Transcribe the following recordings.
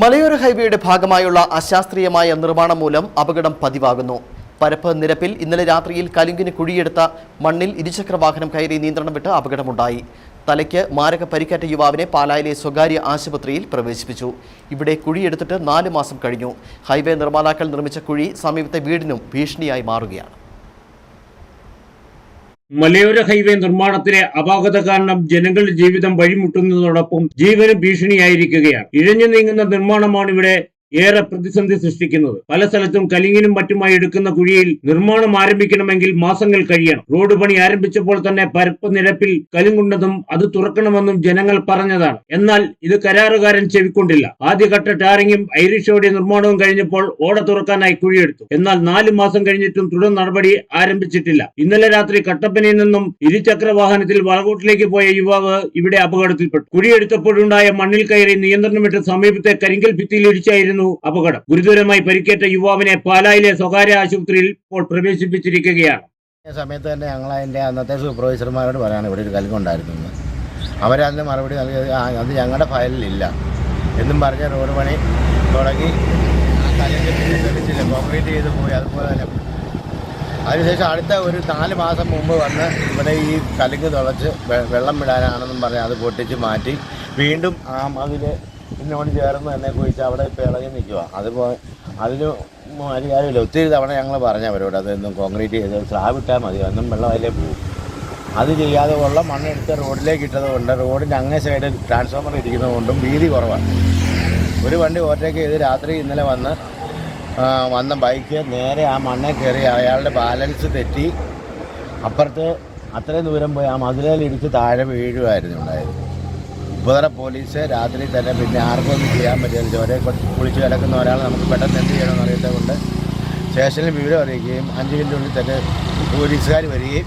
മലയോര ഹൈവേയുടെ ഭാഗമായുള്ള അശാസ്ത്രീയമായ നിർമ്മാണം മൂലം അപകടം പതിവാകുന്നു. പരപ്പ് നിരപ്പിൽ ഇന്നലെ രാത്രിയിൽ കലുങ്കിന് കുഴിയെടുത്ത മണ്ണിൽ ഇരുചക്രവാഹനം കയറി നിയന്ത്രണം വിട്ട് അപകടമുണ്ടായി. തലയ്ക്ക് മാരക പരിക്കേറ്റ യുവാവിനെ പാലായിലെ സ്വകാര്യ ആശുപത്രിയിൽ പ്രവേശിപ്പിച്ചു. ഇവിടെ കുഴിയെടുത്തിട്ട് 4 മാസം കഴിഞ്ഞു. ഹൈവേ നിർമ്മാതാക്കൾ നിർമ്മിച്ച കുഴി സമീപത്തെ വീടിനും ഭീഷണിയായി മാറുകയാണ്. മലയോര ഹൈവേ നിർമ്മാണത്തിലെ അപാകത കാരണം ജനങ്ങളുടെ ജീവിതം വഴിമുട്ടുന്നതോടൊപ്പം ജീവനും ഭീഷണിയായിരിക്കുകയാണ്. ഇഴഞ്ഞു നീങ്ങുന്ന നിർമ്മാണമാണ് ഇവിടെ ഏറെ പ്രതിസന്ധി സൃഷ്ടിക്കുന്നത്. പല സ്ഥലത്തും കലിങ്ങിനും മറ്റുമായി എടുക്കുന്ന കുഴിയിൽ നിർമ്മാണം ആരംഭിക്കണമെങ്കിൽ മാസങ്ങൾ കഴിയണം. റോഡ് പണി ആരംഭിച്ചപ്പോൾ തന്നെ പരപ്പ് നിരപ്പിൽ കലുങ്കുണ്ടെന്നും അത് തുറക്കണമെന്നും ജനങ്ങൾ പറഞ്ഞതാണ്. എന്നാൽ ഇത് കരാറുകാരൻ ചെവിക്കൊണ്ടില്ല. ആദ്യഘട്ട ടാറിങ്ങും ഐറിഷ് ഓടി നിർമ്മാണവും കഴിഞ്ഞപ്പോൾ ഓട തുറക്കാനായി കുഴിയെടുത്തു. എന്നാൽ 4 മാസം കഴിഞ്ഞിട്ടും തുടർ നടപടി ആരംഭിച്ചിട്ടില്ല. ഇന്നലെ രാത്രി കട്ടപ്പനയിൽ നിന്നും ഇരുചക്ര വാഹനത്തിൽ വളകോട്ടിലേക്ക് പോയ യുവാവ് ഇവിടെ അപകടത്തിൽപ്പെട്ടു. കുഴിയെടുത്തപ്പോഴുണ്ടായ മണ്ണിൽ കയറി നിയന്ത്രണം വിട്ട് സമീപത്തെ കരിങ്കൽ ഭിത്തിയിൽ ഇടിച്ചായിരുന്നു അപകടം. ഗുരുതരമായി പരിക്കേറ്റ യുവാവിനെ പാലായിലെ സ്വകാര്യ ആശുപത്രിയിൽ ഇപ്പോൾ പ്രവേശിപ്പിച്ചിരിക്കുകയാണ്. സമയത്ത് തന്നെ ഞങ്ങൾ അതിൻ്റെ അന്നത്തെ സൂപ്പർവൈസർമാരോട് പറയാണ് ഇവിടെ ഒരു കലുങ്കുണ്ടായിരുന്നു. അവരതിന് മറുപടി നൽകിയത് അത് ഞങ്ങളുടെ ഫയലിലില്ല എന്നും പറഞ്ഞ് റോഡ് പണി തുടങ്ങി ആ കലുങ്ക് തെളിച്ചില്ല, കോൺക്രീറ്റ് ചെയ്ത് പോയി. അതുപോലെ തന്നെ അതിനുശേഷം അടുത്ത ഒരു 4 മാസം മുമ്പ് വന്ന് ഇവിടെ ഈ കലുങ്ക് തുളച്ച് വെള്ളം വിടാനാണെന്നും പറഞ്ഞ് അത് പൊട്ടിച്ച് മാറ്റി വീണ്ടും അതിൽ ഇതിനോട് ചേർന്ന് തന്നെ കുഴിച്ച് അവിടെ ഇപ്പോൾ ഇളകി നിൽക്കുക. അതിന് കാര്യമില്ല. ഒത്തിരി തവണ ഞങ്ങൾ പറഞ്ഞവരോട് അതൊന്നും കോൺക്രീറ്റ് ചെയ്ത് സ്ലാബ് ഇട്ടാൽ മതി, ഒന്നും വെള്ളം അതിലേ പോകും. അത് ചെയ്യാതെ ഉള്ള മണ്ണെടുത്ത് റോഡിലേക്ക് ഇട്ടത് കൊണ്ട് റോഡിൻ്റെ അങ്ങേ സൈഡിൽ ട്രാൻസ്ഫോമർ ഇരിക്കുന്നത് കൊണ്ടും വീതി കുറവാണ്. ഒരു വണ്ടി ഓവർടേക്ക് ചെയ്ത് രാത്രി ഇന്നലെ വന്ന ബൈക്ക് നേരെ ആ മണ്ണേ കയറി അയാളുടെ ബാലൻസ് തെറ്റി അപ്പുറത്ത് അത്രയും ദൂരം പോയി ആ മതിലിടിച്ച് താഴെ വീഴുമായിരുന്നു ഉണ്ടായത്. ഉപതല പോലീസ് രാത്രി തന്നെ പിന്നെ ആർക്കും ഒന്നും ചെയ്യാൻ പറ്റില്ല. ചോരെ കുളിച്ച് കിടക്കുന്ന ഒരാൾ നമുക്ക് പെട്ടെന്ന് എന്ത് ചെയ്യണമെന്ന് അറിയാത്തത് കൊണ്ട് സ്റ്റേഷനിൽ വിവരം അറിയിക്കുകയും 5 മിനിറ്റിനുള്ളിൽ തന്നെ പോലീസുകാർ വരികയും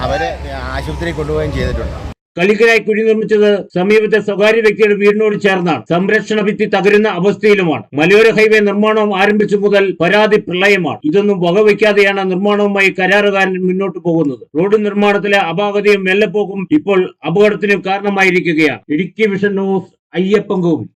അവരെ ആശുപത്രിയിൽ കൊണ്ടുപോവുകയും ചെയ്തിട്ടുണ്ട്. കലുങ്കിനായി കുഴി നിർമ്മിച്ചത് സമീപത്തെ സ്വകാര്യ വ്യക്തിയുടെ വീടിനോട് ചേർന്നാണ്. സംരക്ഷണ ഭിത്തി തകരുന്ന അവസ്ഥയിലുമാണ്. മലയോര ഹൈവേ നിർമ്മാണം ആരംഭിച്ചു മുതൽ പരാതി പ്രളയമാണ്. ഇതൊന്നും വകവയ്ക്കാതെയാണ് നിർമ്മാണവുമായി കരാറുകാരൻ മുന്നോട്ട് പോകുന്നത്. റോഡ് നിർമ്മാണത്തിലെ അപാകതയും വെള്ളപ്പൊക്കവും ഇപ്പോൾ അപകടത്തിന് കാരണമായിരിക്കുകയാണ്. Idukki vision news, Ayyappancoil.